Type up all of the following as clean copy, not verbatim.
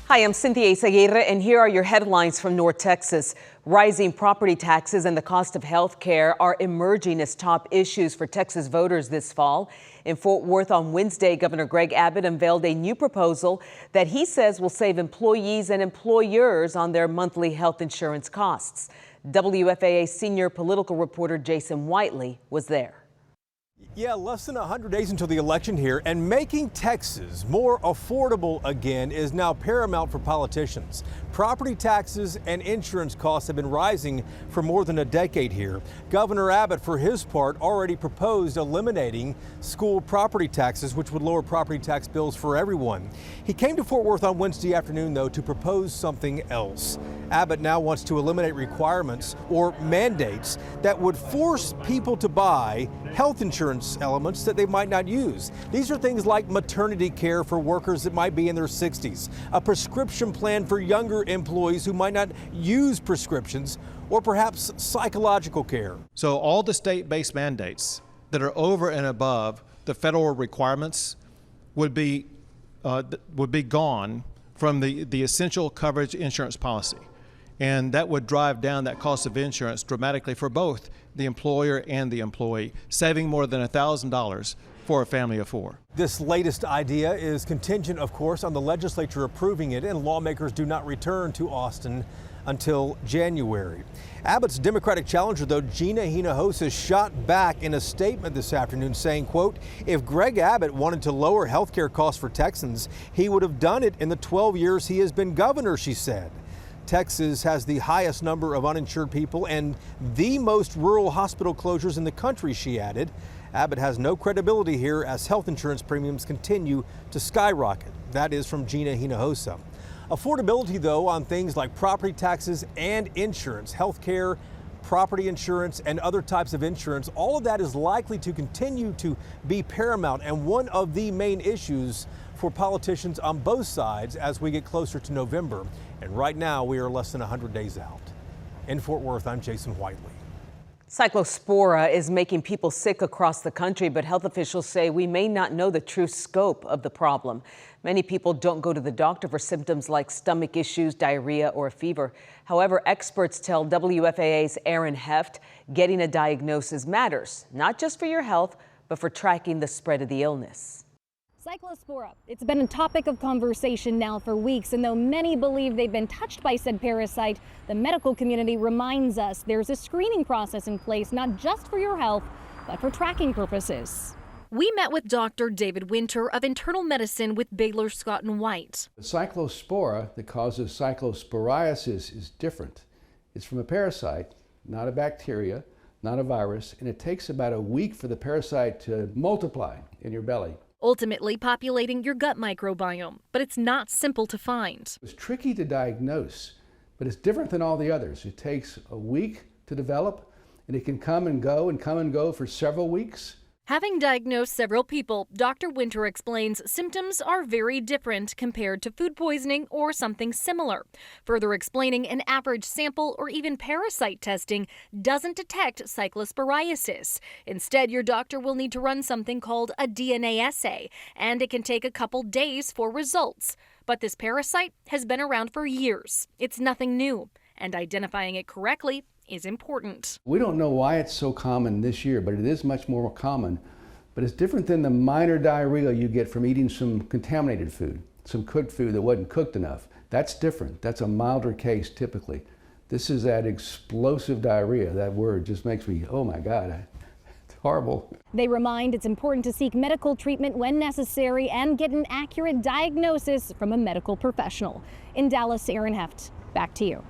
Hi, I'm Cynthia Izaguirre, and here are your headlines from North Texas. Rising property taxes and the cost of health care are emerging as top issues for Texas voters this fall. In Fort Worth on Wednesday, Governor Greg Abbott unveiled a new proposal that he says will save employees and employers on their monthly health insurance costs. WFAA senior political reporter Jason Whiteley was there. Yeah, less than 100 days until the election here, and making Texas more affordable again is now paramount for politicians. Property taxes and insurance costs have been rising for more than a decade here. Governor Abbott, for his part, already proposed eliminating school property taxes, which would lower property tax bills for everyone. He came to Fort Worth on Wednesday afternoon, though, to propose something else. Abbott now wants to eliminate requirements or mandates that would force people to buy health insurance elements that they might not use. These are things like maternity care for workers that might be in their 60s, a prescription plan for younger employees who might not use prescriptions, or perhaps psychological care. So all the state-based mandates that are over and above the federal requirements would be gone from the essential coverage insurance policy. And that would drive down that cost of insurance dramatically for both the employer and the employee, saving more than $1,000 for a family of four. This latest idea is contingent, of course, on the legislature approving it, and lawmakers do not return to Austin until January. Abbott's Democratic challenger, though, Gina Hinojosa, shot back in a statement this afternoon saying, quote, if Greg Abbott wanted to lower health care costs for Texans, he would have done it in the 12 years he has been governor, she said. Texas has the highest number of uninsured people and the most rural hospital closures in the country, she added. Abbott has no credibility here as health insurance premiums continue to skyrocket. That is from Gina Hinojosa. Affordability, though, on things like property taxes and insurance, health care, property insurance, and other types of insurance, all of that is likely to continue to be paramount and one of the main issues for politicians on both sides as we get closer to November. And right now, we are less than 100 days out. In Fort Worth, I'm Jason Whiteley. Cyclospora is making people sick across the country, but health officials say we may not know the true scope of the problem. Many people don't go to the doctor for symptoms like stomach issues, diarrhea, or a fever. However, experts tell WFAA's Aaron Heft getting a diagnosis matters, not just for your health, but for tracking the spread of the illness. Cyclospora. It's been a topic of conversation now for weeks, and though many believe they've been touched by said parasite, the medical community reminds us there's a screening process in place, not just for your health, but for tracking purposes. We met with Dr. David Winter of internal medicine with Baylor Scott & White. The cyclospora that causes cyclosporiasis is different. It's from a parasite, not a bacteria, not a virus, and it takes about a week for the parasite to multiply in your belly, ultimately populating your gut microbiome. But it's not simple to find. It's tricky to diagnose, but it's different than all the others. It takes a week to develop, and it can come and go for several weeks. Having diagnosed several people, Dr. Winter explains symptoms are very different compared to food poisoning or something similar. Further explaining an average sample or even parasite testing doesn't detect cyclosporiasis. Instead, your doctor will need to run something called a DNA assay, and it can take a couple days for results. But this parasite has been around for years. It's nothing new, and identifying it correctly is important. We don't know why it's so common this year, but it is much more common. But it's different than the minor diarrhea you get from eating some contaminated food, some cooked food that wasn't cooked enough. That's different. That's a milder case typically. This is that explosive diarrhea. That word just makes me, oh my God, it's horrible. They remind it's important to seek medical treatment when necessary and get an accurate diagnosis from a medical professional. In Dallas, Aaron Heft, back to you.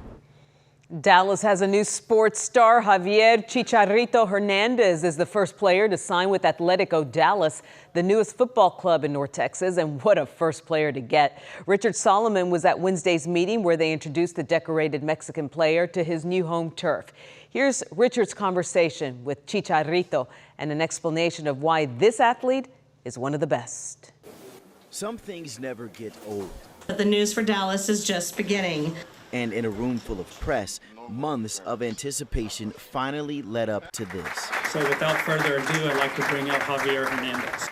Dallas has a new sports star. Javier Chicharito Hernandez is the first player to sign with Atletico Dallas, the newest football club in North Texas, and what a first player to get. Richard Solomon was at Wednesday's meeting where they introduced the decorated Mexican player to his new home turf. Here's Richard's conversation with Chicharito and an explanation of why this athlete is one of the best. Some things never get old. The news for Dallas is just beginning. And in a room full of press, months of anticipation finally led up to this. So without further ado, I'd like to bring out Javier Hernandez.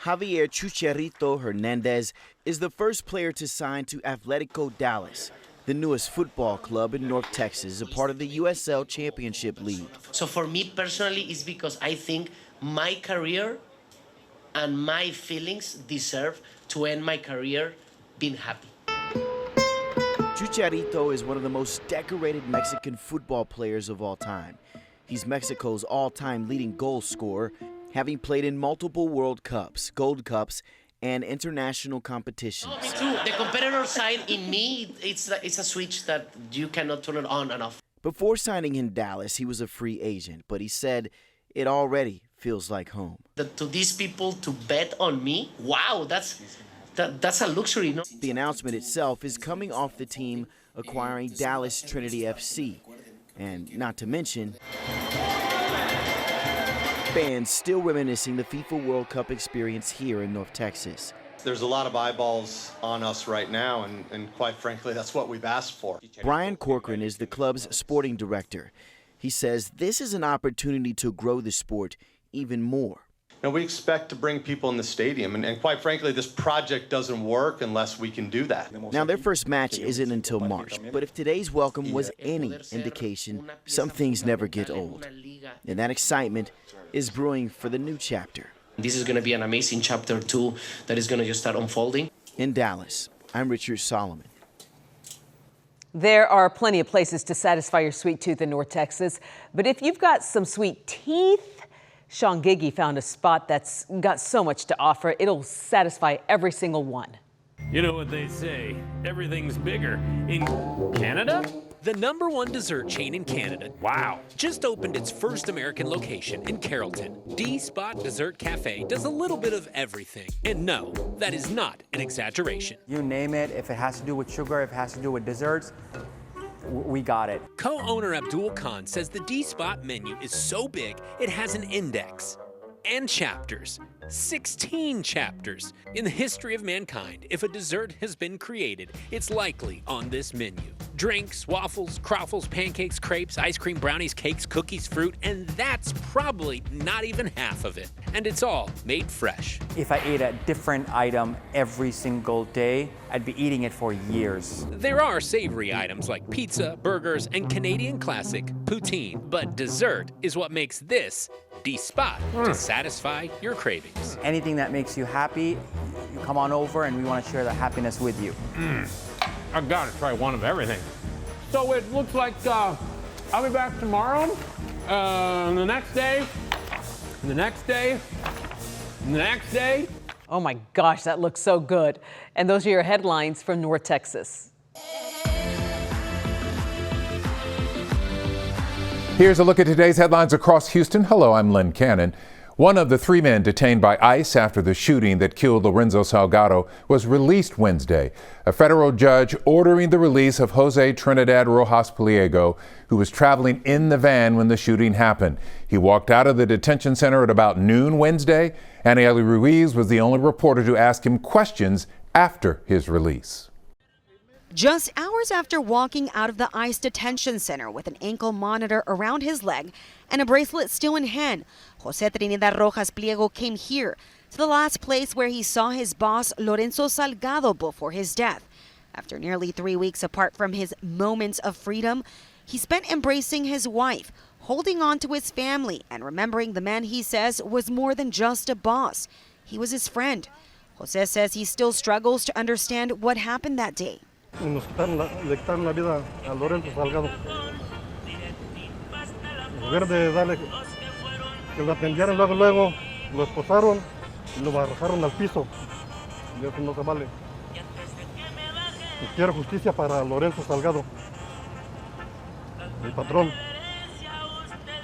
Javier Chicharito Hernandez is the first player to sign to Atletico Dallas, the newest football club in North Texas, a part of the USL Championship League. So for me personally, it's because I think my career and my feelings deserve to end my career being happy. Chicharito is one of the most decorated Mexican football players of all time. He's Mexico's all-time leading goal scorer, having played in multiple World Cups, Gold Cups, and international competitions. Me too. The competitor side in me, it's a switch that you cannot turn it on and off. Before signing in Dallas, he was a free agent, but he said it already feels like home. To these people to bet on me, wow, that's a luxury. No? The announcement itself is coming off the team acquiring Dallas Trinity FC, and not to mention fans still reminiscing the FIFA World Cup experience here in North Texas. There's a lot of eyeballs on us right now, and quite frankly, that's what we've asked for. Brian Corcoran is the club's sporting director. He says this is an opportunity to grow the sport even more. Now, we expect to bring people in the stadium, and quite frankly, this project doesn't work unless we can do that. Now, their first match isn't until March, but if today's welcome was any indication, some things never get old. And that excitement is brewing for the new chapter. This is going to be an amazing chapter 2 that is going to just start unfolding. In Dallas, I'm Richard Solomon. There are plenty of places to satisfy your sweet tooth in North Texas, but if you've got some sweet teeth, Sean Giggy found a spot that's got so much to offer, it'll satisfy every single one. You know what they say, everything's bigger in Canada? The #1 dessert chain in Canada, wow, just opened its first American location in Carrollton. D-Spot Dessert Cafe does a little bit of everything. And no, that is not an exaggeration. You name it, if it has to do with sugar, if it has to do with desserts, we got it. Co-owner Abdul Khan says the D-Spot menu is so big, it has an index and chapters. 16 chapters. In the history of mankind, if a dessert has been created, it's likely on this menu. Drinks, waffles, croffles, pancakes, crepes, ice cream, brownies, cakes, cookies, fruit, and that's probably not even half of it. And it's all made fresh. If I ate a different item every single day, I'd be eating it for years. There are savory items like pizza, burgers, and Canadian classic poutine, but dessert is what makes this D-Spot to satisfy your cravings. Anything that makes you happy, you come on over and we want to share the happiness with you. I gotta try one of everything. So it looks like I'll be back tomorrow, the next day, the next day, the next day. Oh my gosh, that looks so good. And those are your headlines from North Texas. Here's a look at today's headlines across Houston. Hello, I'm Lynn Cannon. One of the 3 men detained by ICE after the shooting that killed Lorenzo Salgado was released Wednesday. A federal judge ordering the release of Jose Trinidad Rojas Pliego, who was traveling in the van when the shooting happened. He walked out of the detention center at about noon Wednesday. Anieli Ruiz was the only reporter to ask him questions after his release. Just hours after walking out of the ICE detention center with an ankle monitor around his leg and a bracelet still in hand, Jose Trinidad Rojas Pliego came here to the last place where he saw his boss Lorenzo Salgado before his death. After nearly 3 weeks apart from his moments of freedom, he spent embracing his wife, holding on to his family, and remembering the man he says was more than just a boss. He was his friend. Jose says he still struggles to understand what happened that day. Le quitaron la vida a Lorenzo Salgado. En lugar de darle que lo atendieran luego, lo esposaron y lo arrojaron al piso. Y eso no se vale. Y quiero justicia para Lorenzo Salgado. El patrón.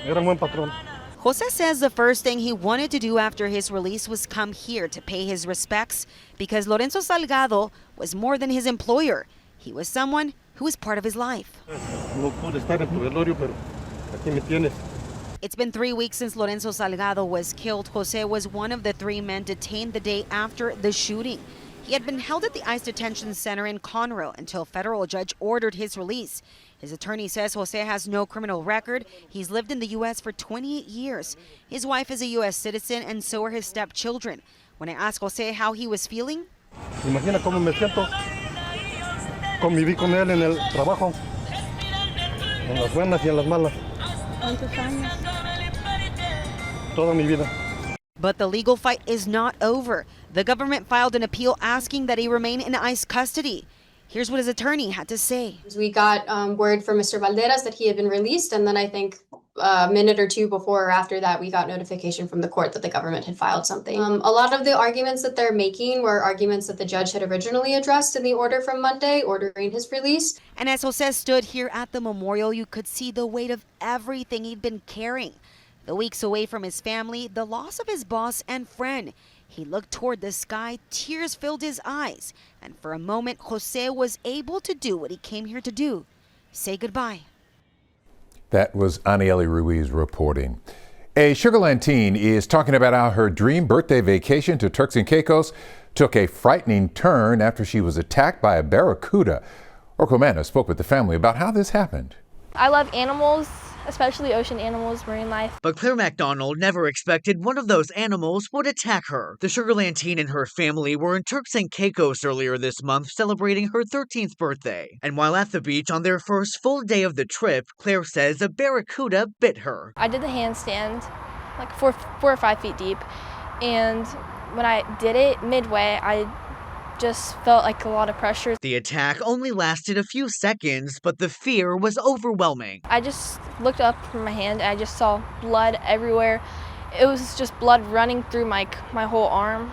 Era un buen patrón. Jose says the first thing he wanted to do after his release was come here to pay his respects because Lorenzo Salgado was more than his employer. He was someone who was part of his life. It's been 3 weeks since Lorenzo Salgado was killed. Jose was one of the 3 men detained the day after the shooting. He had been held at the ICE detention center in Conroe until a federal judge ordered his release. His attorney says Jose has no criminal record. He's lived in the U.S. for 28 years. His wife is a U.S. citizen and so are his stepchildren. When I asked Jose how he was feeling, Imagina cómo me siento. Conviví con él en el trabajo, en las buenas y en las malas. ¿Cuántos años? Toda mi vida. but the legal fight is not over. The government filed an appeal asking that he remain in ICE custody. Here's what his attorney had to say. We got word from Mr. Valderas that he had been released, and then I think a minute or two before or after that, we got notification from the court that the government had filed something. A lot of the arguments that they're making were arguments that the judge had originally addressed in the order from Monday, ordering his release. And as Jose stood here at the memorial, you could see the weight of everything he'd been carrying. The weeks away from his family, the loss of his boss and friend. He looked toward the sky, tears filled his eyes, and for a moment, Jose was able to do what he came here to do, say goodbye. That was Anieli Ruiz reporting. A Sugar Land teen is talking about how her dream birthday vacation to Turks and Caicos took a frightening turn after she was attacked by a barracuda. Orkomana spoke with the family about how this happened. I love animals, especially ocean animals, marine life. But Claire MacDonald never expected one of those animals would attack her. The Sugar Land teen and her family were in Turks and Caicos earlier this month celebrating her 13th birthday. And while at the beach on their first full day of the trip, Claire says a barracuda bit her. I did the handstand, like 4 or 5 feet deep, and when I did it midway, I just felt like a lot of pressure. The attack only lasted a few seconds, but the fear was overwhelming. I just looked up from my hand and I just saw blood everywhere. It was just blood running through my whole arm,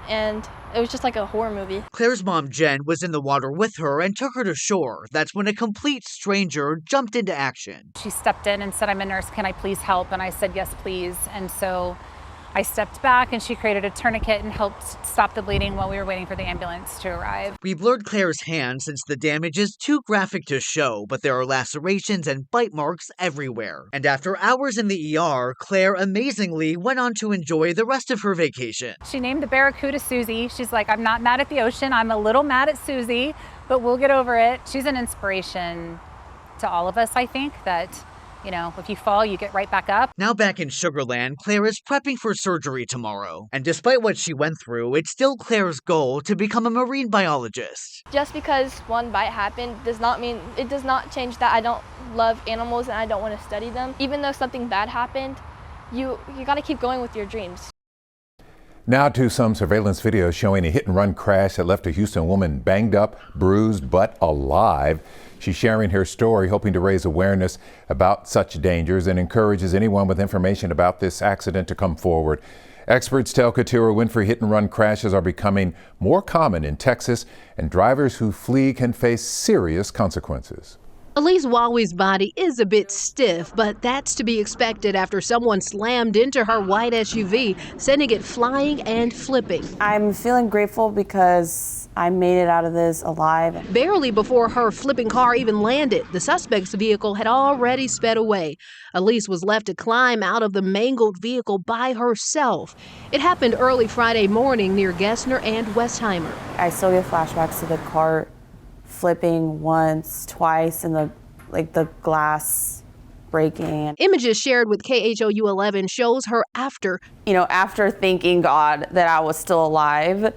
and it was just like a horror movie. Claire's mom, Jen, was in the water with her and took her to shore. That's when a complete stranger jumped into action. She stepped in and said, "I'm a nurse, can I please help?" And I said, "Yes, please." And so I stepped back and she created a tourniquet and helped stop the bleeding while we were waiting for the ambulance to arrive. We blurred Claire's hand since the damage is too graphic to show, but there are lacerations and bite marks everywhere. And after hours in the ER, Claire amazingly went on to enjoy the rest of her vacation. She named the barracuda Susie. She's like, "I'm not mad at the ocean. I'm a little mad at Susie, but we'll get over it." She's an inspiration to all of us, I think, that you know, if you fall, you get right back up. Now back in Sugar Land, Claire is prepping for surgery tomorrow. And despite what she went through, it's still Claire's goal to become a marine biologist. Just because one bite happened does not change that I don't love animals and I don't want to study them. Even though something bad happened, you got to keep going with your dreams. Now to some surveillance video showing a hit-and-run crash that left a Houston woman banged up, bruised, but alive. She's sharing her story, hoping to raise awareness about such dangers and encourages anyone with information about this accident to come forward. Experts tell Katura Winfrey hit-and-run crashes are becoming more common in Texas, and drivers who flee can face serious consequences. Elise Wawi's body is a bit stiff, but that's to be expected after someone slammed into her white SUV, sending it flying and flipping. I'm feeling grateful because I made it out of this alive. Barely before her flipping car even landed, the suspect's vehicle had already sped away. Elise was left to climb out of the mangled vehicle by herself. It happened early Friday morning near Gessner and Westheimer. I still get flashbacks to the car flipping once, twice, and the glass breaking. Images shared with KHOU 11 shows her after. After thanking God that I was still alive,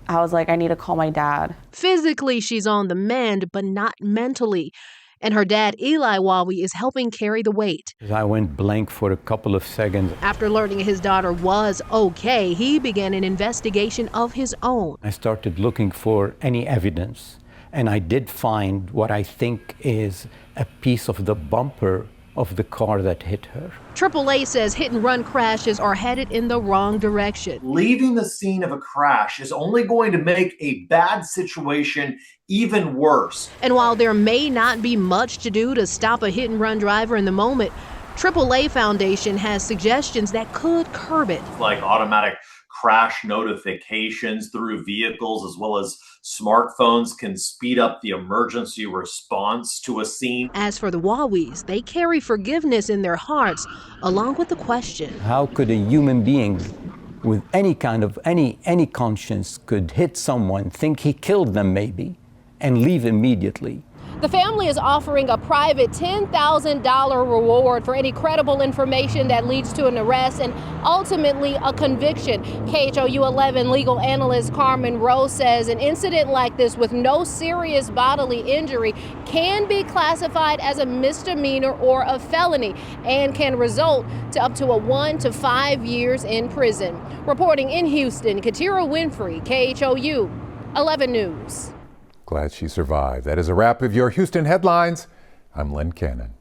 I was like, I need to call my dad. Physically, she's on the mend, but not mentally. And her dad, Eli Wawi, is helping carry the weight. I went blank for a couple of seconds. After learning his daughter was okay, he began an investigation of his own. I started looking for any evidence. And I did find what I think is a piece of the bumper of the car that hit her. AAA says hit-and-run crashes are headed in the wrong direction. Leaving the scene of a crash is only going to make a bad situation even worse. And while there may not be much to do to stop a hit-and-run driver in the moment, AAA Foundation has suggestions that could curb it. Like automatic crash notifications through vehicles as well as smartphones can speed up the emergency response to a scene. As for the Wawis, they carry forgiveness in their hearts, along with the question. How could a human being with any kind of any conscience could hit someone, think he killed them maybe, and leave immediately? The family is offering a private $10,000 reward for any credible information that leads to an arrest and ultimately a conviction. KHOU 11 legal analyst Carmen Rose says an incident like this with no serious bodily injury can be classified as a misdemeanor or a felony and can result to up to 1 to 5 years in prison. Reporting in Houston, Katira Winfrey, KHOU 11 News. Glad she survived. That is a wrap of your Houston headlines. I'm Lynn Cannon.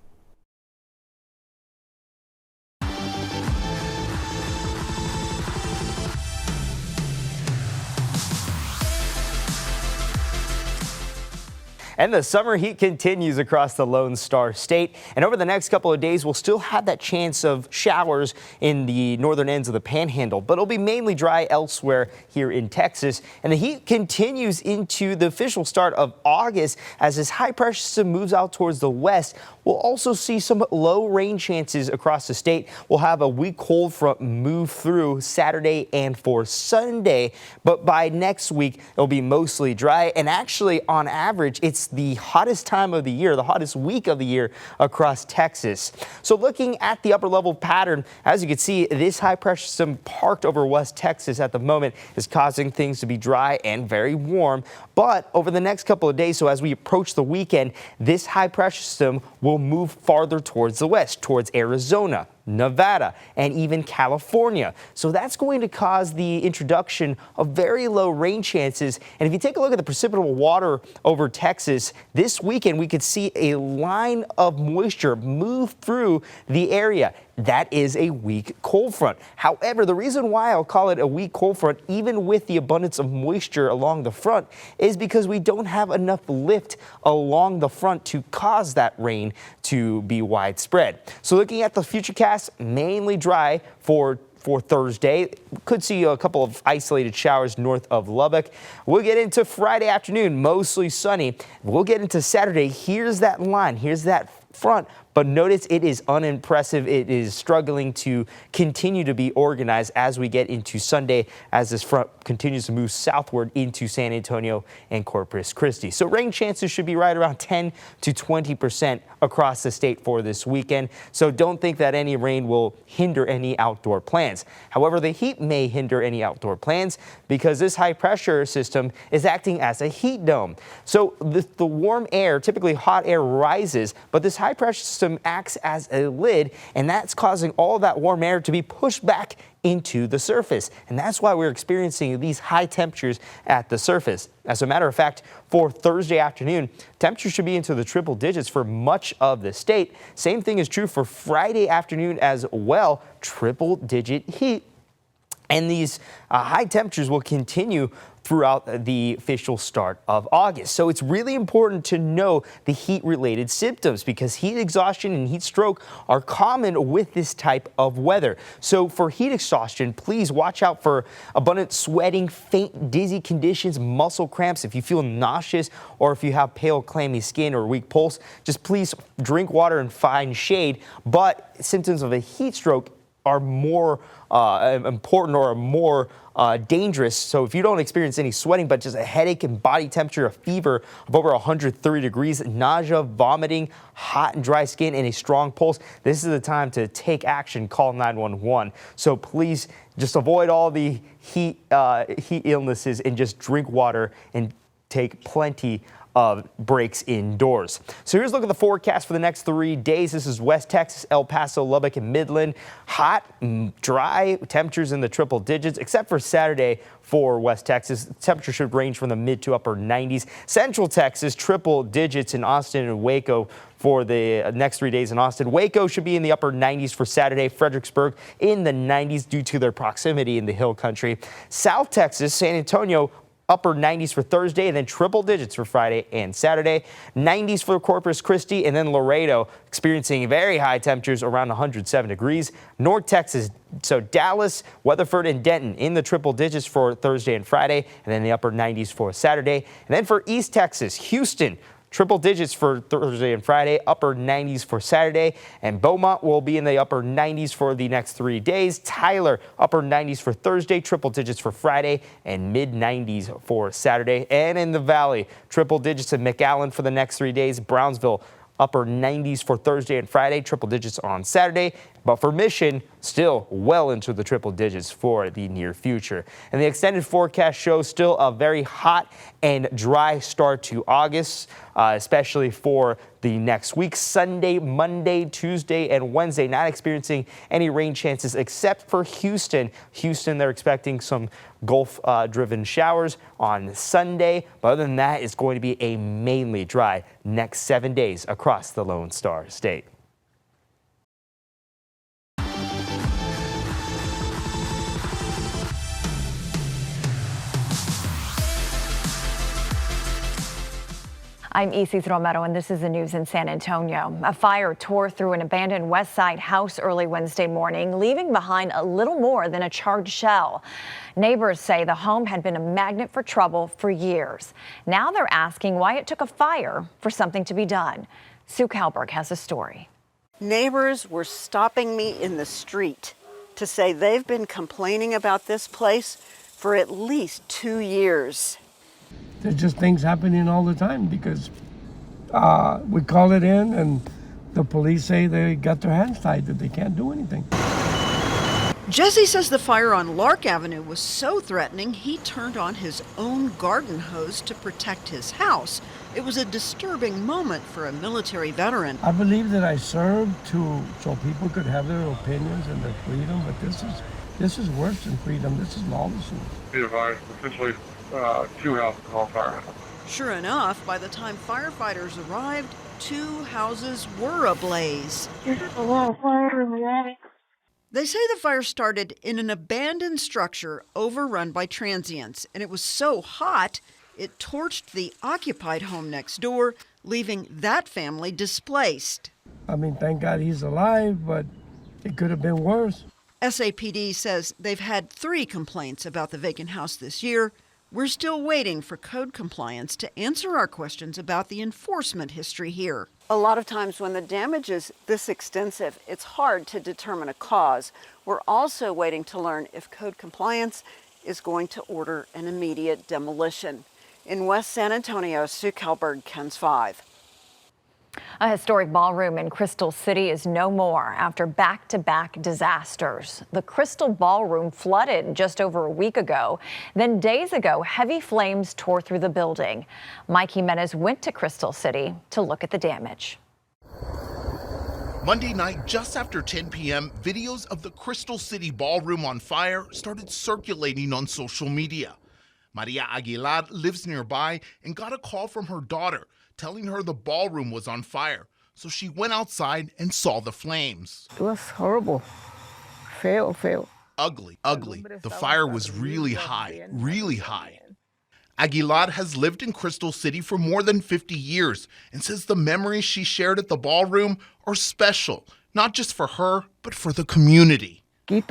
And the summer heat continues across the Lone Star State. And over the next couple of days, we'll still have that chance of showers in the northern ends of the Panhandle, but it'll be mainly dry elsewhere here in Texas. And the heat continues into the official start of August as this high pressure system moves out towards the west. We'll also see some low rain chances across the state. We'll have a weak cold front move through Saturday and for Sunday, but by next week, it'll be mostly dry. And actually, on average, it's the hottest time of the year, the hottest week of the year across Texas. So looking at the upper level pattern, as you can see, this high pressure system parked over West Texas at the moment is causing things to be dry and very warm. But over the next couple of days, so as we approach the weekend, this high pressure system will move farther towards the west, towards Arizona, Nevada, and even California. So that's going to cause the introduction of very low rain chances. And if you take a look at the precipitable water over Texas, this weekend we could see a line of moisture move through the area. That is a weak cold front. However, the reason why I'll call it a weak cold front, even with the abundance of moisture along the front, is because we don't have enough lift along the front to cause that rain to be widespread. So looking at the futurecast, mainly dry for Thursday. Could see a couple of isolated showers north of Lubbock. We'll get into Friday afternoon, mostly sunny. We'll get into Saturday. Here's that line. Here's that front. But notice it is unimpressive. It is struggling to continue to be organized as we get into Sunday, as this front continues to move southward into San Antonio and Corpus Christi. So rain chances should be right around 10 to 20% across the state for this weekend. So don't think that any rain will hinder any outdoor plans. However, the heat may hinder any outdoor plans because this high pressure system is acting as a heat dome. So the warm air, typically hot air, rises, but this high pressure system acts as a lid, and that's causing all that warm air to be pushed back into the surface. And that's why we're experiencing these high temperatures at the surface. As a matter of fact, for Thursday afternoon, temperatures should be into the triple digits for much of the state. Same thing is true for Friday afternoon as well, triple digit heat. And these high temperatures will continue throughout the official start of August. So it's really important to know the heat-related symptoms because heat exhaustion and heat stroke are common with this type of weather. So for heat exhaustion, please watch out for abundant sweating, faint, dizzy conditions, muscle cramps. If you feel nauseous or if you have pale, clammy skin or weak pulse, just please drink water and find shade. But symptoms of a heat stroke are more important or more dangerous. So if you don't experience any sweating, but just a headache and body temperature, a fever of over 130 degrees, nausea, vomiting, hot and dry skin, and a strong pulse, this is the time to take action. Call 911. So please just avoid all the heat illnesses and just drink water and take plenty of breaks indoors. So here's a look at the forecast for the next 3 days. This is West Texas, El Paso, Lubbock, and Midland. Hot, dry, temperatures in the triple digits, except for Saturday for West Texas. Temperature should range from the mid to upper 90s. Central Texas, triple digits in Austin and Waco for the next 3 days in Austin. Waco should be in the upper 90s for Saturday. Fredericksburg in the 90s due to their proximity in the hill country. South Texas, San Antonio, upper 90s for Thursday, and then triple digits for Friday and Saturday. 90s for Corpus Christi, and then Laredo experiencing very high temperatures around 107 degrees. North Texas, so Dallas, Weatherford, and Denton in the triple digits for Thursday and Friday, and then the upper 90s for Saturday. And then for East Texas, Houston, triple digits for Thursday and Friday, upper 90s for Saturday, and Beaumont will be in the upper 90s for the next 3 days. Tyler, upper 90s for Thursday, triple digits for Friday, and mid 90s for Saturday. And in the Valley, triple digits in McAllen for the next 3 days. Brownsville, upper 90s for Thursday and Friday, triple digits on Saturday. But for Mission, still well into the triple digits for the near future. And the extended forecast shows still a very hot and dry start to August, especially for the next week. Sunday, Monday, Tuesday, and Wednesday, not experiencing any rain chances except for Houston. Houston, they're expecting some Gulf-driven showers on Sunday. But other than that, it's going to be a mainly dry next 7 days across the Lone Star State. I'm Isis Romero, and this is the news in San Antonio. A fire tore through an abandoned West Side house early Wednesday morning, leaving behind a little more than a charred shell. Neighbors say the home had been a magnet for trouble for years. Now they're asking why it took a fire for something to be done. Sue Kalberg has a story. Neighbors were stopping me in the street to say they've been complaining about this place for at least 2 years. There's just things happening all the time because we call it in and the police say they got their hands tied, that they can't do anything. Jesse says the fire on Lark Avenue was so threatening he turned on his own garden hose to protect his house. It was a disturbing moment for a military veteran. I believe that I served so people could have their opinions and their freedom, but this is worse than freedom. This is lawlessness. Be advised, essentially 2 houses on fire. Sure enough, by the time firefighters arrived, 2 houses were ablaze. There's a lot of fire in the attic. They say the fire started in an abandoned structure overrun by transients, and it was so hot it torched the occupied home next door, leaving that family displaced. I mean, thank God he's alive, but it could have been worse. SAPD says they've had 3 complaints about the vacant house this year. We're still waiting for code compliance to answer our questions about the enforcement history here. A lot of times when the damage is this extensive, it's hard to determine a cause. We're also waiting to learn if code compliance is going to order an immediate demolition. In West San Antonio, Sue Kalberg, KENS 5. A historic ballroom in Crystal City is no more after back-to-back disasters. The Crystal Ballroom flooded just over a week ago. Then days ago, heavy flames tore through the building. Mike Jimenez went to Crystal City to look at the damage. Monday night, just after 10 p.m., videos of the Crystal City Ballroom on fire started circulating on social media. Maria Aguilar lives nearby and got a call from her daughter telling her the ballroom was on fire. So she went outside and saw the flames. It was horrible. Feo. Ugly. The fire was really high. Aguilar has lived in Crystal City for more than 50 years and says the memories she shared at the ballroom are special, not just for her, but for the community. Here,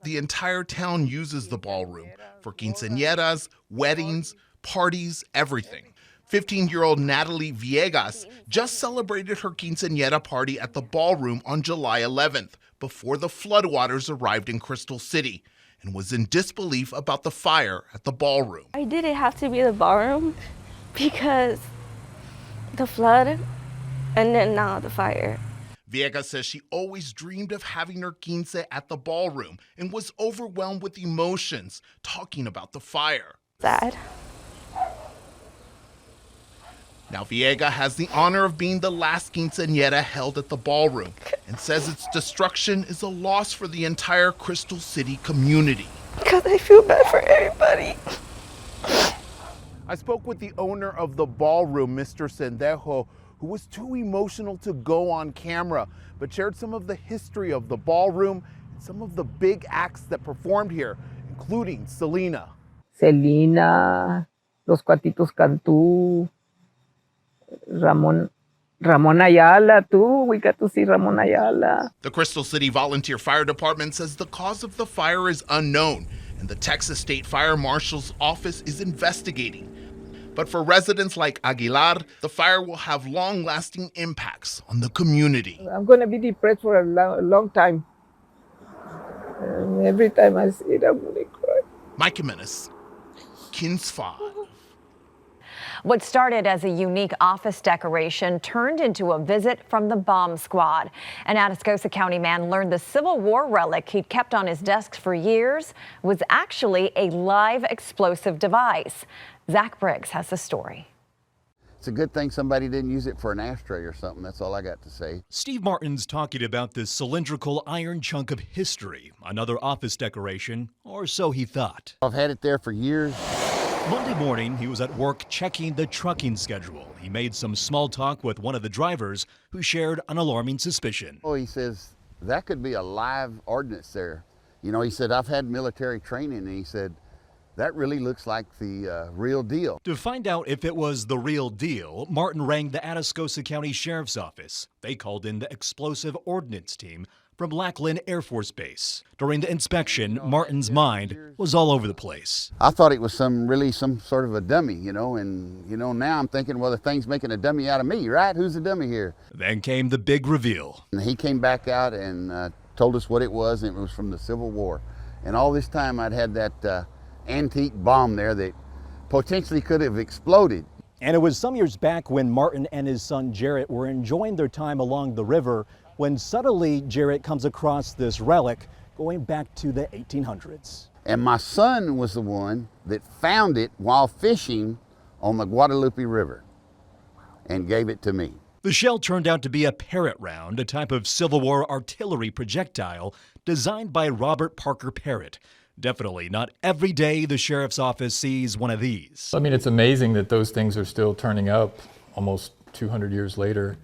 the entire town uses the ballroom for quinceañeras, weddings, parties, everything. 15-year-old Natalie Villegas just celebrated her quinceañera party at the ballroom on July 11th, before the floodwaters arrived in Crystal City, and was in disbelief about the fire at the ballroom. I didn't have to be the ballroom because the flood and then now the fire. Villegas says she always dreamed of having her quince at the ballroom and was overwhelmed with emotions talking about the fire. Sad. Now Villegas has the honor of being the last quinceañera held at the ballroom and says its destruction is a loss for the entire Crystal City community. Because I feel bad for everybody. I spoke with the owner of the ballroom, Mr. Sendejo, who was too emotional to go on camera, but shared some of the history of the ballroom and some of the big acts that performed here, including Selena. Selena, Los Cuatitos Cantú, Ramon Ayala, too. We got to see Ramon Ayala. The Crystal City Volunteer Fire Department says the cause of the fire is unknown, and the Texas State Fire Marshal's office is investigating. But for residents like Aguilar, the fire will have long-lasting impacts on the community. I'm going to be depressed for a long time. And every time I see it, I'm going to cry. Mike Jimenez, KINS 5. What started as a unique office decoration turned into a visit from the bomb squad. An Atascosa County man learned the Civil War relic he'd kept on his desk for years was actually a live explosive device. Zach Briggs has the story. It's a good thing somebody didn't use it for an ashtray or something. That's all I got to say. Steve Martin's talking about this cylindrical iron chunk of history, another office decoration, or so he thought. I've had it there for years. Monday morning, he was at work checking the trucking schedule. He made some small talk with one of the drivers who shared an alarming suspicion. Oh, he says, that could be a live ordnance there. You know, he said, I've had military training, and he said, that really looks like the real deal. To find out if it was the real deal, Martin rang the Atascosa County Sheriff's Office. They called in the explosive ordnance team from Lackland Air Force Base. During the inspection, Martin's mind was all over the place. I thought it was some sort of a dummy, you know, and now I'm thinking, well, the thing's making a dummy out of me, right? Who's the dummy here? Then came the big reveal. And he came back out and told us what it was, and it was from the Civil War. And all this time I'd had that antique bomb there that potentially could have exploded. And it was some years back when Martin and his son Jarrett were enjoying their time along the river when suddenly Jarrett comes across this relic going back to the 1800s. And my son was the one that found it while fishing on the Guadalupe River and gave it to me. The shell turned out to be a parrot round, a type of Civil War artillery projectile designed by Robert Parker Parrott. Definitely not every day the sheriff's office sees one of these. I mean, it's amazing that those things are still turning up almost 200 years later.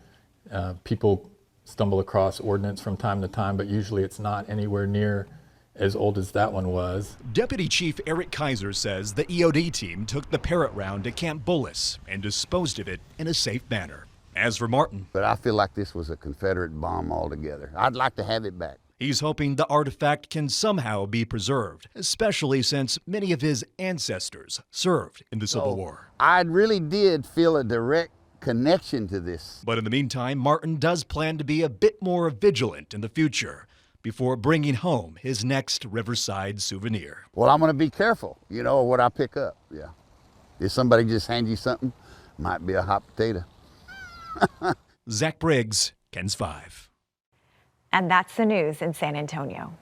People stumble across ordnance from time to time, but usually it's not anywhere near as old as that one was. Deputy Chief Eric Kaiser says the EOD team took the parrot round to Camp Bullis and disposed of it in a safe manner. As for Martin. But I feel like this was a Confederate bomb altogether. I'd like to have it back. He's hoping the artifact can somehow be preserved, especially since many of his ancestors served in the Civil War. I really did feel a direct connection to this. But in the meantime, Martin does plan to be a bit more vigilant in the future before bringing home his next Riverside souvenir. Well, I'm going to be careful, you know, what I pick up. Yeah. If somebody just hands you something, might be a hot potato. Zach Briggs, KINS 5. And that's the news in San Antonio.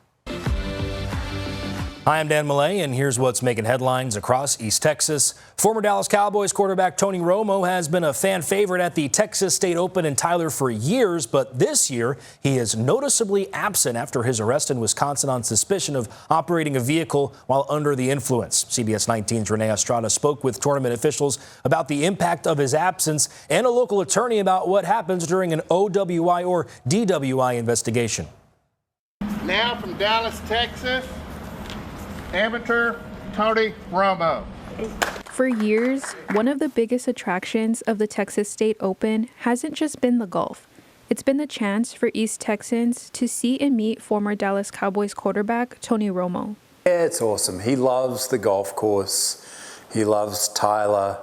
Hi, I'm Dan Millay, and here's what's making headlines across East Texas. Former Dallas Cowboys quarterback Tony Romo has been a fan favorite at the Texas State Open in Tyler for years, but this year he is noticeably absent after his arrest in Wisconsin on suspicion of operating a vehicle while under the influence. CBS 19's Renee Estrada spoke with tournament officials about the impact of his absence and a local attorney about what happens during an OWI or DWI investigation. Now from Dallas, Texas, amateur Tony Romo. For years, one of the biggest attractions of the Texas State Open hasn't just been the golf. It's been the chance for East Texans to see and meet former Dallas Cowboys quarterback Tony Romo. It's awesome. He loves the golf course. He loves Tyler,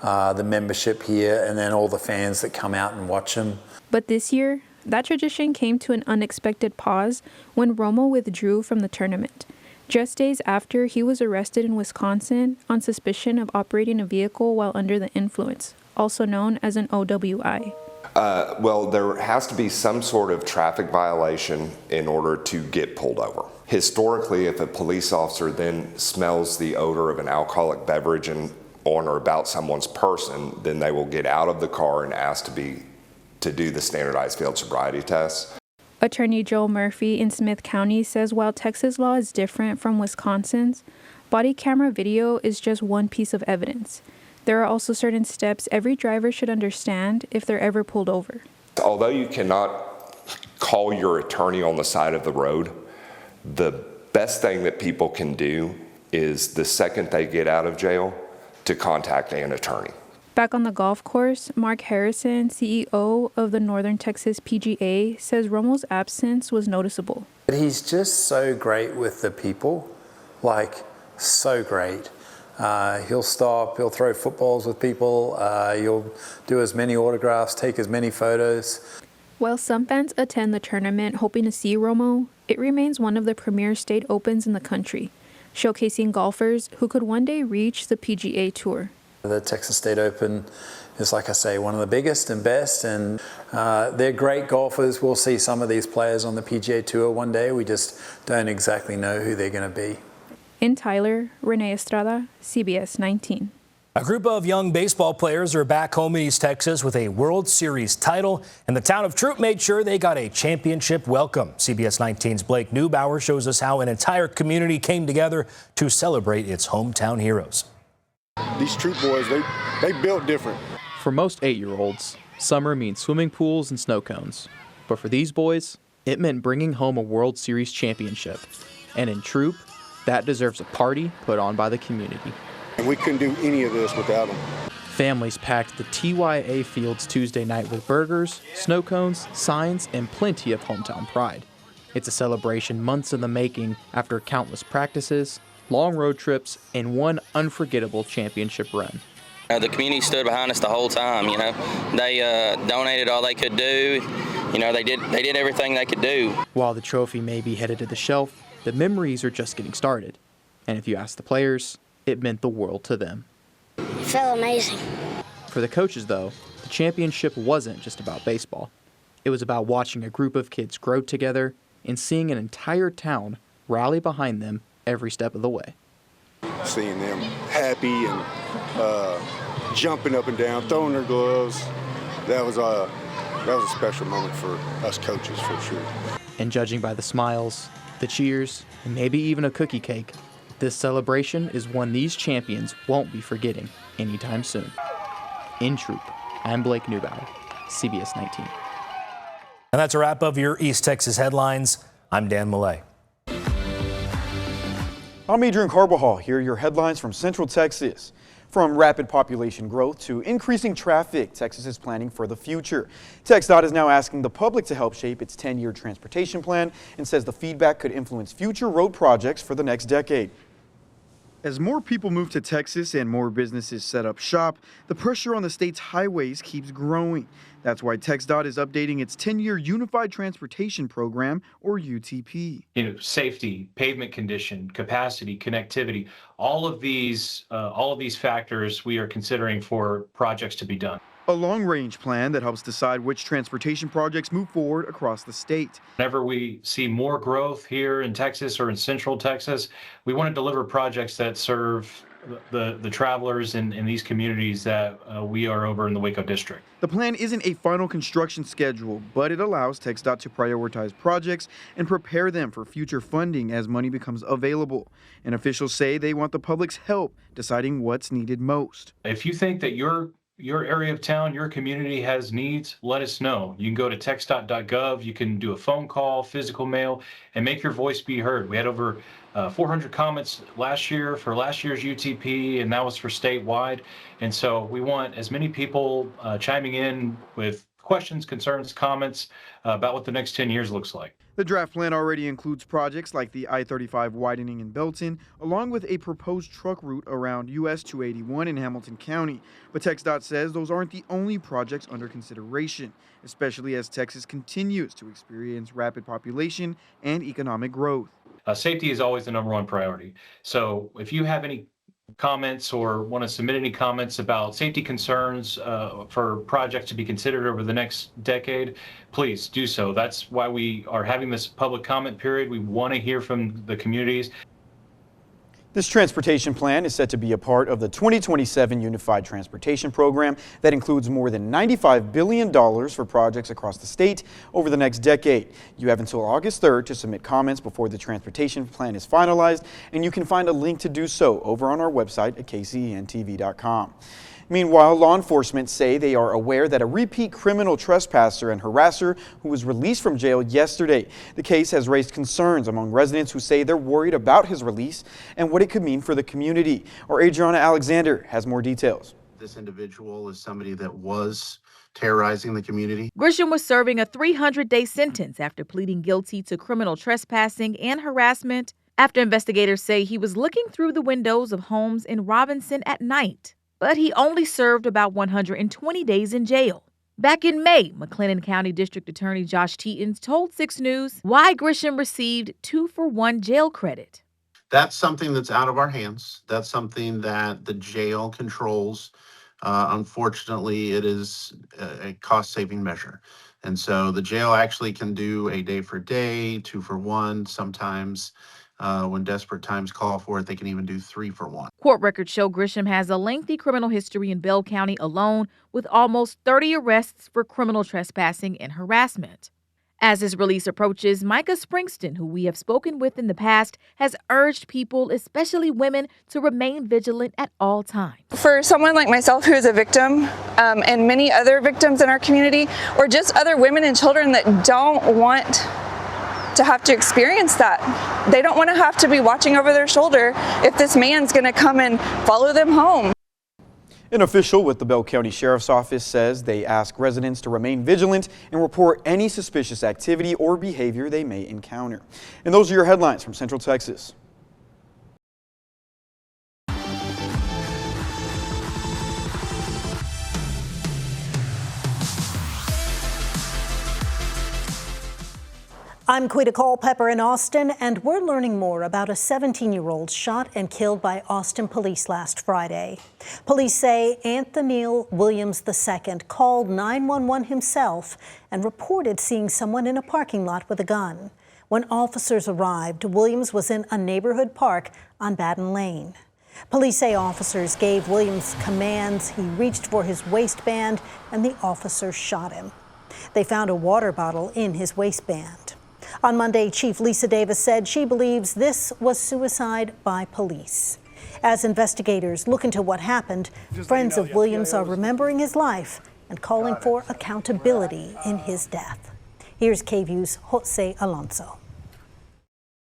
the membership here, and then all the fans that come out and watch him. But this year, that tradition came to an unexpected pause when Romo withdrew from the tournament, just days after he was arrested in Wisconsin on suspicion of operating a vehicle while under the influence, also known as an OWI. Well, there has to be some sort of traffic violation in order to get pulled over. Historically, if a police officer then smells the odor of an alcoholic beverage on or about someone's person, then they will get out of the car and ask to do the standardized field sobriety test. Attorney Joe Murphy in Smith County says while Texas law is different from Wisconsin's, body camera video is just one piece of evidence. There are also certain steps every driver should understand if they're ever pulled over. Although you cannot call your attorney on the side of the road, the best thing that people can do is the second they get out of jail to contact an attorney. Back on the golf course, Mark Harrison, CEO of the Northern Texas PGA, says Romo's absence was noticeable. He's just so great with the people, like so great. He'll stop, he'll throw footballs with people, he'll do as many autographs, take as many photos. While some fans attend the tournament hoping to see Romo, it remains one of the premier state opens in the country, showcasing golfers who could one day reach the PGA Tour. The Texas State Open is, like I say, one of the biggest and best, and they're great golfers. We'll see some of these players on the PGA Tour one day. We just don't exactly know who they're going to be. In Tyler, Renee Estrada, CBS 19. A group of young baseball players are back home in East Texas with a World Series title, and the town of Troop made sure they got a championship welcome. CBS 19's Blake Neubauer shows us how an entire community came together to celebrate its hometown heroes. These Troop boys, they built different. For most 8-year-olds, summer means swimming pools and snow cones. But for these boys, it meant bringing home a World Series championship. And in Troop, that deserves a party put on by the community. And we couldn't do any of this without them. Families packed the TYA fields Tuesday night with burgers, snow cones, signs, and plenty of hometown pride. It's a celebration months in the making after countless practices, long road trips, and one unforgettable championship run. The community stood behind us the whole time. They donated all they could do. They did everything they could do. While the trophy may be headed to the shelf, the memories are just getting started. And if you ask the players, it meant the world to them. It felt amazing. For the coaches, though, the championship wasn't just about baseball. It was about watching a group of kids grow together and seeing an entire town rally behind them every step of the way. Seeing them happy and jumping up and down, throwing their gloves, that was a special moment for us coaches, for sure. And judging by the smiles, the cheers, and maybe even a cookie cake, this celebration is one these champions won't be forgetting anytime soon. In Troop, I'm Blake Neubauer, CBS 19. And that's a wrap of your East Texas headlines. I'm Dan Millay. I'm Adrian Carbajal. Here are your headlines from Central Texas. From rapid population growth to increasing traffic, Texas is planning for the future. TxDOT is now asking the public to help shape its 10-year transportation plan and says the feedback could influence future road projects for the next decade. As more people move to Texas and more businesses set up shop, the pressure on the state's highways keeps growing. That's why TxDOT is updating its 10-year Unified Transportation Program, or UTP. Safety, pavement condition, capacity, connectivity, all of these factors we are considering for projects to be done. A long-range plan that helps decide which transportation projects move forward across the state. Whenever we see more growth here in Texas or in Central Texas, we want to deliver projects that serve the travelers in these communities that we are over in the Waco district. The plan isn't a final construction schedule, but it allows TxDOT to prioritize projects and prepare them for future funding as money becomes available. And officials say they want the public's help deciding what's needed most. If you think that your area of town, your community has needs, let us know. You can go to txdot.gov, you can do a phone call, physical mail, and make your voice be heard. We had over 400 comments last year for last year's UTP, and that was for statewide. And so we want as many people chiming in with questions, concerns, comments about what the next 10 years looks like. The draft plan already includes projects like the I-35 widening in Belton, along with a proposed truck route around US 281 in Hamilton County. But TxDOT says those aren't the only projects under consideration, especially as Texas continues to experience rapid population and economic growth. Safety is always the #1 priority. So if you have any comments or want to submit any comments about safety concerns for projects to be considered over the next decade, please do so. That's why we are having this public comment period. We want to hear from the communities. This transportation plan is set to be a part of the 2027 Unified Transportation Program that includes more than $95 billion for projects across the state over the next decade. You have until August 3rd to submit comments before the transportation plan is finalized, and you can find a link to do so over on our website at kcentv.com. Meanwhile, law enforcement say they are aware that a repeat criminal trespasser and harasser who was released from jail yesterday. The case has raised concerns among residents who say they're worried about his release and what it could mean for the community. Our Adriana Alexander has more details. This individual is somebody that was terrorizing the community. Grisham was serving a 300-day sentence after pleading guilty to criminal trespassing and harassment after investigators say he was looking through the windows of homes in Robinson at night. But he only served about 120 days in jail. Back in May, McLennan County District Attorney Josh Teton told 6 News why Grisham received 2-for-1 jail credit. That's something that's out of our hands. That's something that the jail controls. Unfortunately, it is a cost-saving measure. And so the jail actually can do a day for day, 2-for-1. Sometimes when desperate times call for it, they can even do 3-for-1. Court records show Grisham has a lengthy criminal history in Bell County alone, with almost 30 arrests for criminal trespassing and harassment. As his release approaches, Micah Springston, who we have spoken with in the past, has urged people, especially women, to remain vigilant at all times. For someone like myself who is a victim, and many other victims in our community, or just other women and children that don't want to have to experience that. They don't want to have to be watching over their shoulder if this man's going to come and follow them home. An official with the Bell County Sheriff's Office says they ask residents to remain vigilant and report any suspicious activity or behavior they may encounter. And those are your headlines from Central Texas. I'm Quita Culpepper in Austin, and we're learning more about a 17-year-old shot and killed by Austin police last Friday. Police say Anthony Williams II called 911 himself and reported seeing someone in a parking lot with a gun. When officers arrived, Williams was in a neighborhood park on Baden Lane. Police say officers gave Williams commands. He reached for his waistband, and the officers shot him. They found a water bottle in his waistband. On Monday, Chief Lisa Davis said she believes this was suicide by police. As investigators look into what happened, friends of Williams are remembering his life and calling for accountability in his death. Here's KVUE's Jose Alonso.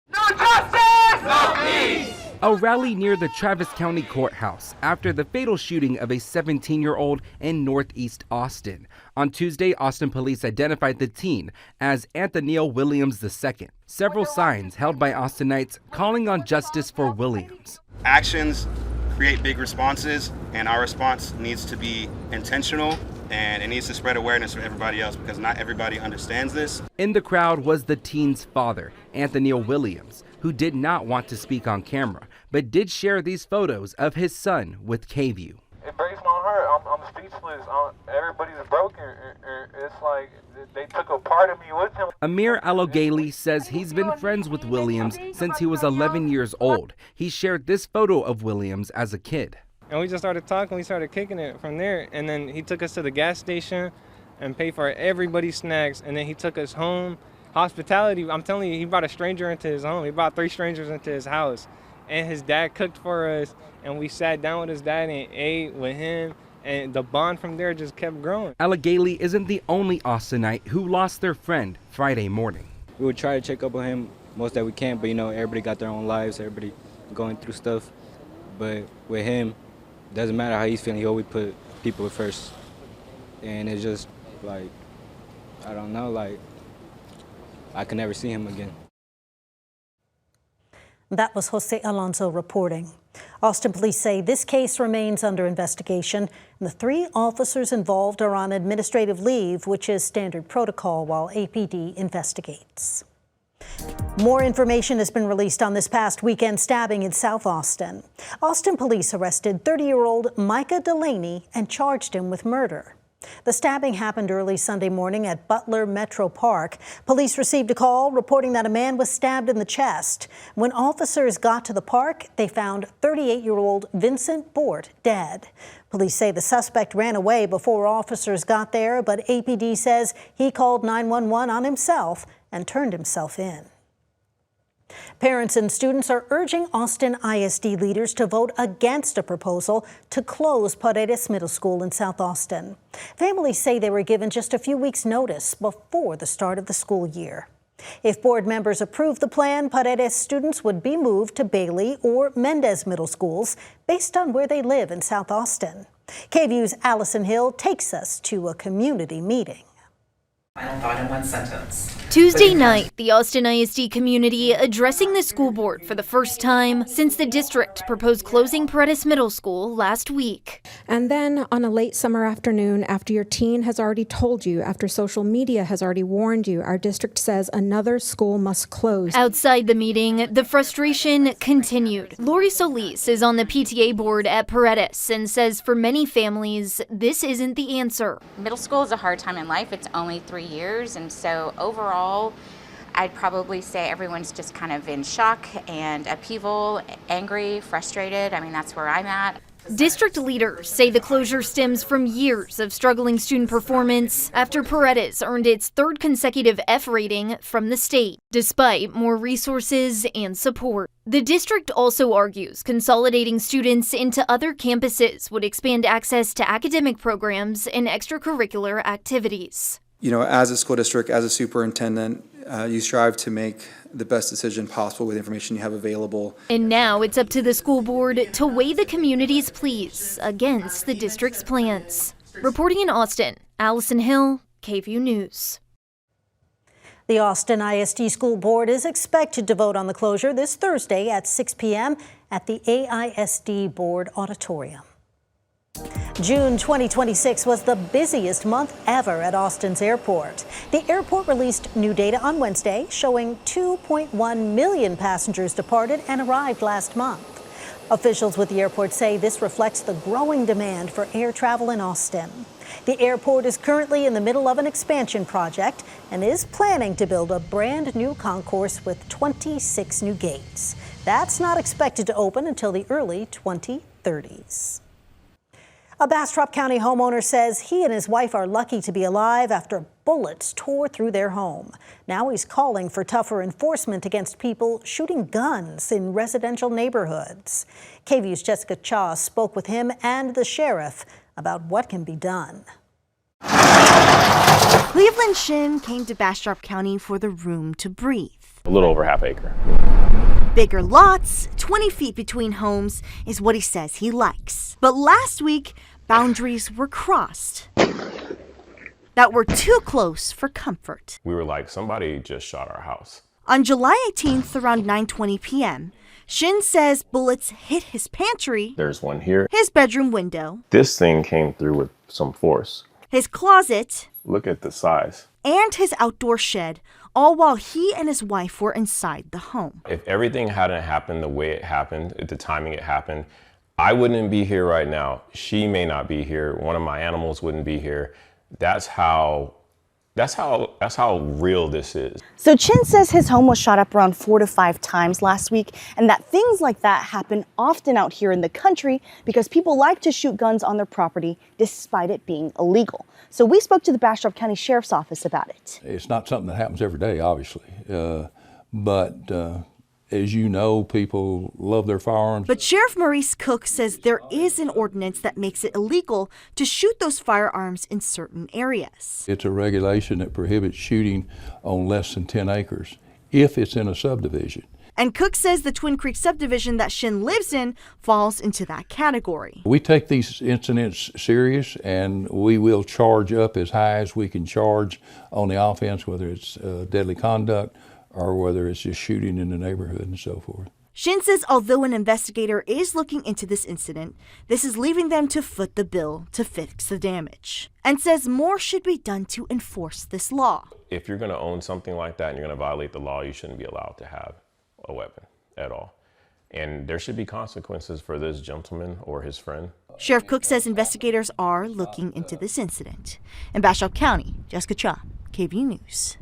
No justice! No peace! A rally near the Travis County Courthouse after the fatal shooting of a 17-year-old in Northeast Austin. On Tuesday, Austin police identified the teen as Anthony Williams II. Several signs held by Austinites calling on justice for Williams. Actions create big responses, and our response needs to be intentional, and it needs to spread awareness for everybody else because not everybody understands this. In the crowd was the teen's father, Anthony Williams, who did not want to speak on camera, but did share these photos of his son with KVUE. It breaks my heart. I'm speechless. Everybody's broken. It's like they took a part of me with him. Amir Alogali says he's been friends with Williams since he was 11 years old. He shared this photo of Williams as a kid. And we just started talking. We started kicking it from there. And then he took us to the gas station and paid for everybody's snacks. And then he took us home. Hospitality, I'm telling you, he brought a stranger into his home. He brought 3 strangers into his house. And his dad cooked for us. And we sat down with his dad and ate with him. And the bond from there just kept growing. Alogali isn't the only Austinite who lost their friend Friday morning. We would try to check up on him most that we can, but everybody got their own lives, everybody going through stuff. But with him, doesn't matter how he's feeling, he always put people first. And it's just like, I don't know, like, I can never see him again. That was Jose Alonso reporting. Austin police say this case remains under investigation, and the 3 officers involved are on administrative leave, which is standard protocol while APD investigates. More information has been released on this past weekend stabbing in South Austin. Austin police arrested 30-year-old Micah Delaney and charged him with murder. The stabbing happened early Sunday morning at Butler Metro Park. Police received a call reporting that a man was stabbed in the chest. When officers got to the park, they found 38-year-old Vincent Bort dead. Police say the suspect ran away before officers got there, but APD says he called 911 on himself and turned himself in. Parents and students are urging Austin ISD leaders to vote against a proposal to close Paredes Middle School in South Austin. Families say they were given just a few weeks' notice before the start of the school year. If board members approve the plan, Paredes students would be moved to Bailey or Mendez Middle Schools based on where they live in South Austin. KVUE's Allison Hill takes us to a community meeting. Final thought in one sentence. Tuesday night, the Austin ISD community addressing the school board for the first time since the district proposed closing Paredes Middle School last week. And then on a late summer afternoon, after your teen has already told you, after social media has already warned you, our district says another school must close. Outside the meeting, the frustration continued. Lori Solis is on the PTA board at Paredes and says for many families, this isn't the answer. Middle school is a hard time in life. It's only 3 years, and so overall, I'd probably say everyone's just kind of in shock and upheaval, angry, frustrated. I mean, that's where I'm at. District leaders say the closure stems from years of struggling student performance after Paredes earned its third consecutive F rating from the state, despite more resources and support. The district also argues consolidating students into other campuses would expand access to academic programs and extracurricular activities. You know, as a school district, as a superintendent, you strive to make the best decision possible with the information you have available. And now it's up to the school board to weigh the community's pleas against the district's plans. Reporting in Austin, Allison Hill, KVUE News. The Austin ISD School Board is expected to vote on the closure this Thursday at 6 p.m. at the AISD Board Auditorium. June 2026 was the busiest month ever at Austin's airport. The airport released new data on Wednesday showing 2.1 million passengers departed and arrived last month. Officials with the airport say this reflects the growing demand for air travel in Austin. The airport is currently in the middle of an expansion project and is planning to build a brand new concourse with 26 new gates. That's not expected to open until the early 2030s. A Bastrop County homeowner says he and his wife are lucky to be alive after bullets tore through their home. Now he's calling for tougher enforcement against people shooting guns in residential neighborhoods. KVUE's Jessica Cha spoke with him and the sheriff about what can be done. Cleveland Shin came to Bastrop County for the room to breathe. A little over half acre. Bigger lots, 20 feet between homes is what he says he likes. But last week, boundaries were crossed that were too close for comfort. We were like, somebody just shot our house. On July 18th, around 9:20 p.m., Shin says bullets hit his pantry, There's one here. his bedroom window, This thing came through with some force. his closet, Look at the size. and his outdoor shed, all while he and his wife were inside the home. If everything hadn't happened the way it happened, at the timing it happened, I wouldn't be here right now. She may not be here. One of my animals wouldn't be here. That's how real this is. So Chin says his home was shot up around 4 to 5 times last week, and that things like that happen often out here in the country because people like to shoot guns on their property despite it being illegal. So we spoke to the Bastrop County Sheriff's Office about it. It's not something that happens every day, obviously, but as you know, people love their firearms. But Sheriff Maurice Cook says there is an ordinance that makes it illegal to shoot those firearms in certain areas. It's a regulation that prohibits shooting on less than 10 acres if it's in a subdivision. And Cook says the Twin Creek subdivision that Shin lives in falls into that category. We take these incidents serious, and we will charge up as high as we can charge on the offense, whether it's deadly conduct or whether it's just shooting in the neighborhood and so forth. Shin says although an investigator is looking into this incident, this is leaving them to foot the bill to fix the damage, and says more should be done to enforce this law. If you're going to own something like that and you're going to violate the law, you shouldn't be allowed to have a weapon at all. And there should be consequences for this gentleman or his friend. Sheriff Cook says investigators are looking into this incident. In Bastrop County, Jessica Cha, KVUE News.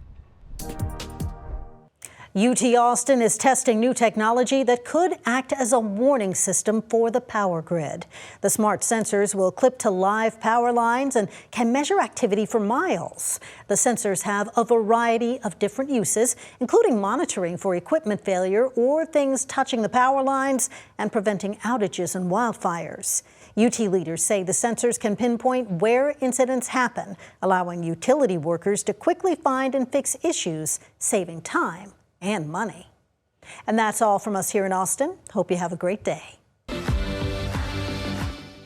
UT Austin is testing new technology that could act as a warning system for the power grid. The smart sensors will clip to live power lines and can measure activity for miles. The sensors have a variety of different uses, including monitoring for equipment failure or things touching the power lines and preventing outages and wildfires. UT leaders say the sensors can pinpoint where incidents happen, allowing utility workers to quickly find and fix issues, saving time and money. And that's all from us here in Austin. Hope you have a great day.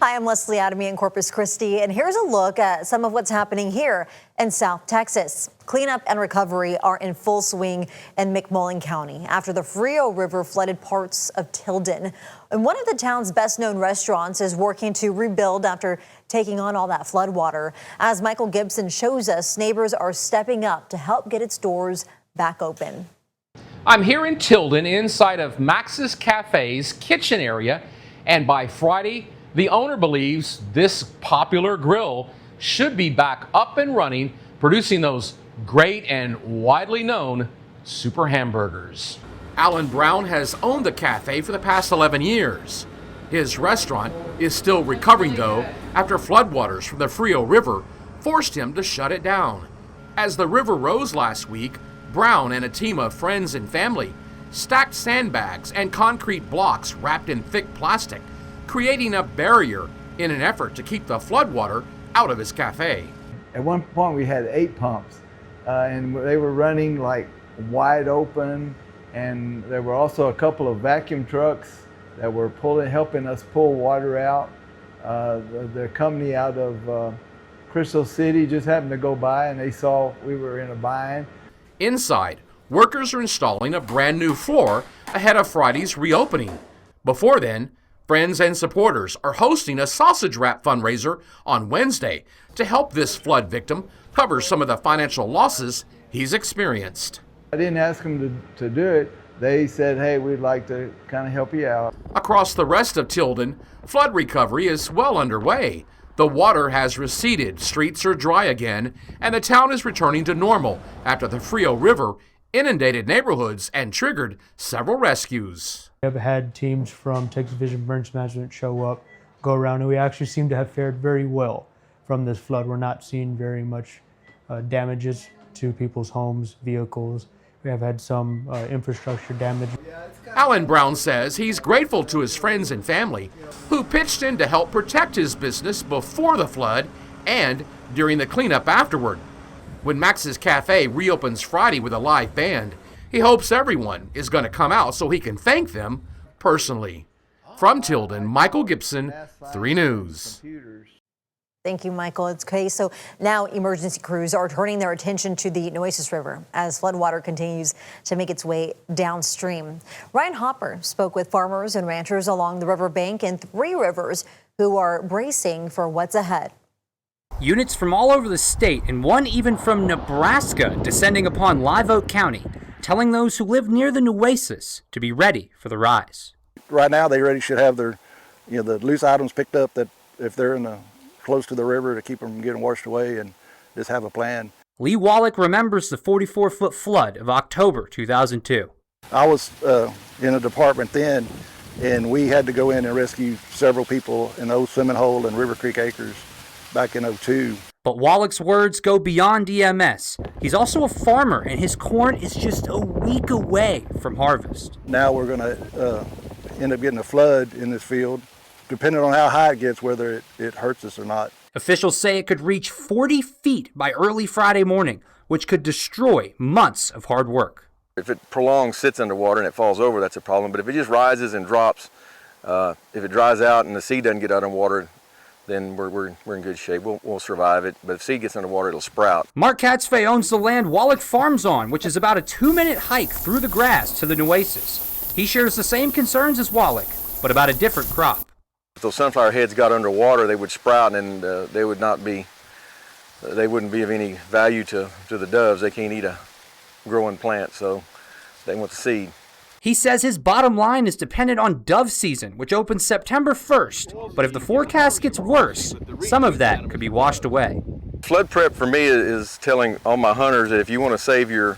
Hi, I'm Leslie Adamy in Corpus Christi, and here's a look at some of what's happening here in South Texas. Cleanup and recovery are in full swing in McMullen County after the Frio River flooded parts of Tilden. And one of the town's best-known restaurants is working to rebuild after taking on all that floodwater. As Michael Gibson shows us, neighbors are stepping up to help get its doors back open. I'm here in Tilden inside of Max's Cafe's kitchen area, and by Friday, the owner believes this popular grill should be back up and running, producing those great and widely known super hamburgers. Alan Brown has owned the cafe for the past 11 years. His restaurant is still recovering, though, after floodwaters from the Frio River forced him to shut it down. As the river rose last week, Brown and a team of friends and family stacked sandbags and concrete blocks wrapped in thick plastic, creating a barrier in an effort to keep the floodwater out of his cafe. At one point we had 8 pumps and they were running like wide open, and there were also a couple of vacuum trucks that were helping us pull water out. The company out of Crystal City just happened to go by and they saw we were in a bind. Inside, workers are installing a brand new floor ahead of Friday's reopening. Before then, friends and supporters are hosting a sausage wrap fundraiser on Wednesday to help this flood victim cover some of the financial losses he's experienced. I didn't ask them to do it. They said, hey, we'd like to kind of help you out. Across the rest of Tilden, flood recovery is well underway. The water has receded, streets are dry again, and the town is returning to normal after the Frio River inundated neighborhoods and triggered several rescues. We have had teams from Texas Division of Emergency Management show up, go around, and we actually seem to have fared very well from this flood. We're not seeing very much damages to people's homes, vehicles. We have had some infrastructure damage. Alan Brown says he's grateful to his friends and family who pitched in to help protect his business before the flood and during the cleanup afterward. When Max's Cafe reopens Friday with a live band, he hopes everyone is going to come out so he can thank them personally. From Tilden, Michael Gibson, 3 News. Thank you, Michael. It's okay. So now emergency crews are turning their attention to the Nueces River as floodwater continues to make its way downstream. Ryan Hopper spoke with farmers and ranchers along the riverbank in 3 Rivers who are bracing for what's ahead. Units from all over the state and one even from Nebraska descending upon Live Oak County, telling those who live near the Nueces to be ready for the rise. Right now, they already should have their, the loose items picked up, that if they're close to the river, to keep them from getting washed away, and just have a plan. Lee Wallach remembers the 44-foot flood of October 2002. I was in a department then, and we had to go in and rescue several people in Old Swimming Hole and River Creek Acres back in '02. But Wallach's words go beyond EMS. He's also a farmer, and his corn is just a week away from harvest. Now we're going to end up getting a flood in this field, depending on how high it gets, whether it hurts us or not. Officials say it could reach 40 feet by early Friday morning, which could destroy months of hard work. If it prolongs, sits underwater and it falls over, that's a problem. But if it just rises and drops, if it dries out and the seed doesn't get underwater, then we're in good shape. We'll survive it. But if seed gets underwater, it'll sprout. Mark Katzfey owns the land Wallach farms on, which is about a 2-minute hike through the grass to the Nueces. He shares the same concerns as Wallach, but about a different crop. If those sunflower heads got underwater, they would sprout, and they wouldn't be of any value to the doves. They can't eat a growing plant, so they want the seed. He says his bottom line is dependent on dove season, which opens September 1st. But if the forecast gets worse, some of that could be washed away. Flood prep for me is telling all my hunters that if you want to save your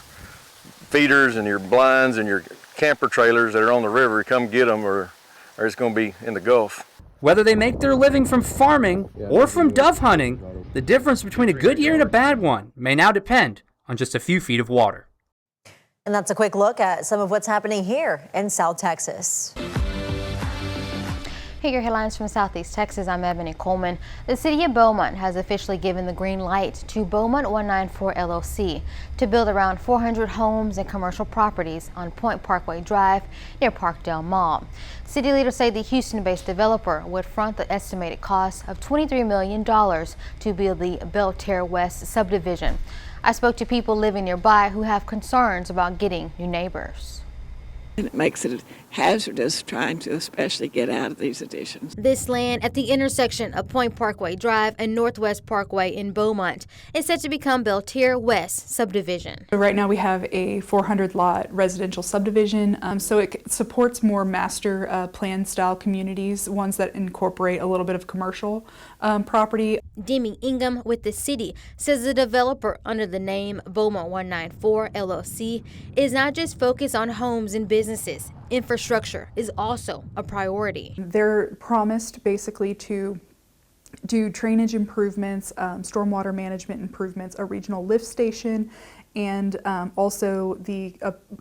feeders and your blinds and your camper trailers that are on the river, come get them, or it's going to be in the Gulf. Whether they make their living from farming or from dove hunting, the difference between a good year and a bad one may now depend on just a few feet of water. And that's a quick look at some of what's happening here in South Texas. Hey, your headlines from Southeast Texas. I'm Ebony Coleman. The city of Beaumont has officially given the green light to Beaumont 194 LLC to build around 400 homes and commercial properties on Point Parkway Drive near Parkdale Mall. City leaders say the Houston-based developer would front the estimated cost of $23 million to build the Belterre West subdivision. I spoke to people living nearby who have concerns about getting new neighbors. And it makes it hazardous trying to especially get out of these additions. This land at the intersection of Point Parkway Drive and Northwest Parkway in Beaumont is set to become Belterre West subdivision. So right now we have a 400-lot residential subdivision, so it supports more master plan style communities, ones that incorporate a little bit of commercial property. Demi Ingham with the city says the developer under the name Beaumont 194 LLC is not just focused on homes and businesses. Infrastructure is also a priority. They're promised basically to do drainage improvements, stormwater management improvements, a regional lift station, and also the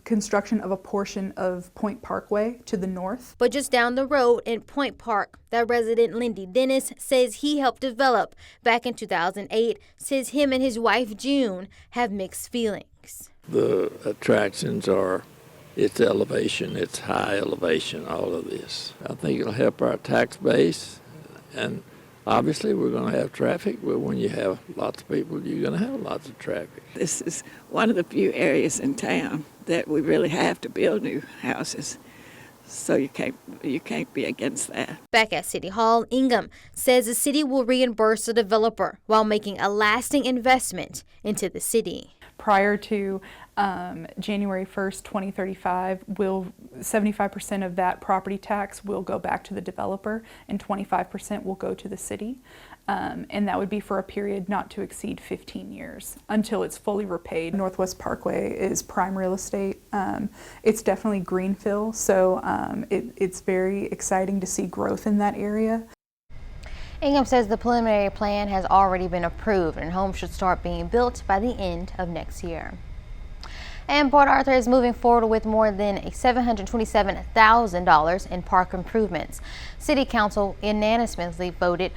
construction of a portion of Point Parkway to the north. But just down the road in Point Park, that resident Lindy Dennis says he helped develop back in 2008, says him and his wife June have mixed feelings. The attractions are its elevation, its high elevation, all of this. I think it'll help our tax base, and obviously we're going to have traffic, but when you have lots of people, you're going to have lots of traffic. This is one of the few areas in town that we really have to build new houses, so you can't be against that. Back at City Hall, Ingham says the city will reimburse the developer while making a lasting investment into the city. Prior to January 1st, 2035, 75% of that property tax will go back to the developer and 25% will go to the city. And that would be for a period not to exceed 15 years until it's fully repaid. Northwest Parkway is prime real estate. It's definitely greenfill, so it's very exciting to see growth in that area. Ingham says the preliminary plan has already been approved and homes should start being built by the end of next year. And Port Arthur is moving forward with more than $727,000 in park improvements. City Council unanimously voted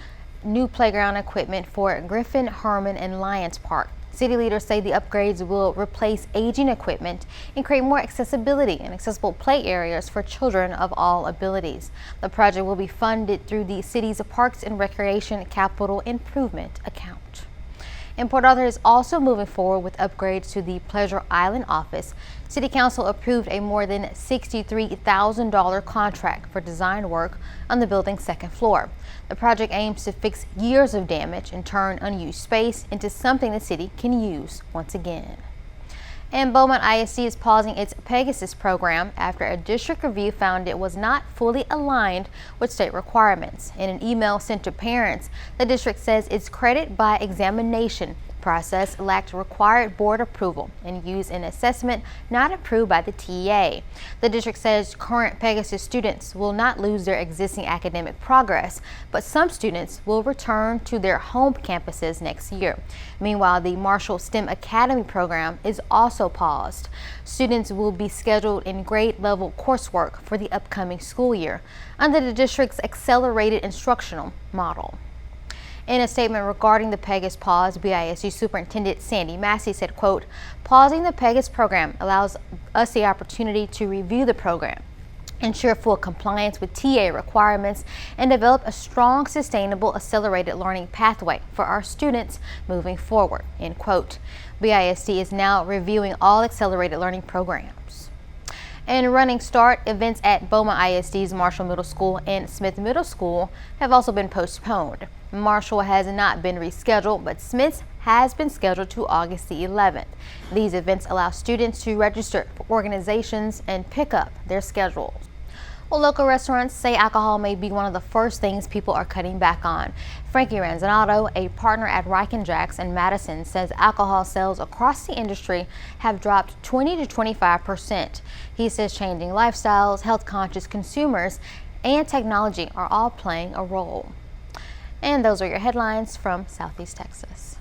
new playground equipment for Griffin, Herman, and Lions Park. City leaders say the upgrades will replace aging equipment and create more accessibility and accessible play areas for children of all abilities. The project will be funded through the city's Parks and Recreation Capital Improvement account. And Port Arthur is also moving forward with upgrades to the Pleasure Island office. City Council approved a more than $63,000 contract for design work on the building's second floor. The project aims to fix years of damage and turn unused space into something the city can use once again. And Beaumont ISD is pausing its Pegasus program after a district review found it was not fully aligned with state requirements. In an email sent to parents, the district says its credit by examination process lacked required board approval and used an assessment not approved by the TEA. The district says current Pegasus students will not lose their existing academic progress, but some students will return to their home campuses next year. Meanwhile, the Marshall STEM Academy program is also paused. Students will be scheduled in grade level coursework for the upcoming school year under the district's accelerated instructional model. In a statement regarding the Pegasus pause, BISD Superintendent Sandy Massey said, quote, "Pausing the Pegasus program allows us the opportunity to review the program, ensure full compliance with TA requirements, and develop a strong, sustainable, accelerated learning pathway for our students moving forward," end quote. BISD is now reviewing all accelerated learning programs. And running start events at Beaumont ISD's Marshall Middle School and Smith Middle School have also been postponed. Marshall has not been rescheduled, but Smith's has been scheduled to August the 11th. These events allow students to register for organizations and pick up their schedules. Well, local restaurants say alcohol may be one of the first things people are cutting back on. Frankie Ranzanato, a partner at Riken Jacks in Madison, says alcohol sales across the industry have dropped 20 to 25%. He says changing lifestyles, health-conscious consumers, and technology are all playing a role. And those are your headlines from Southeast Texas.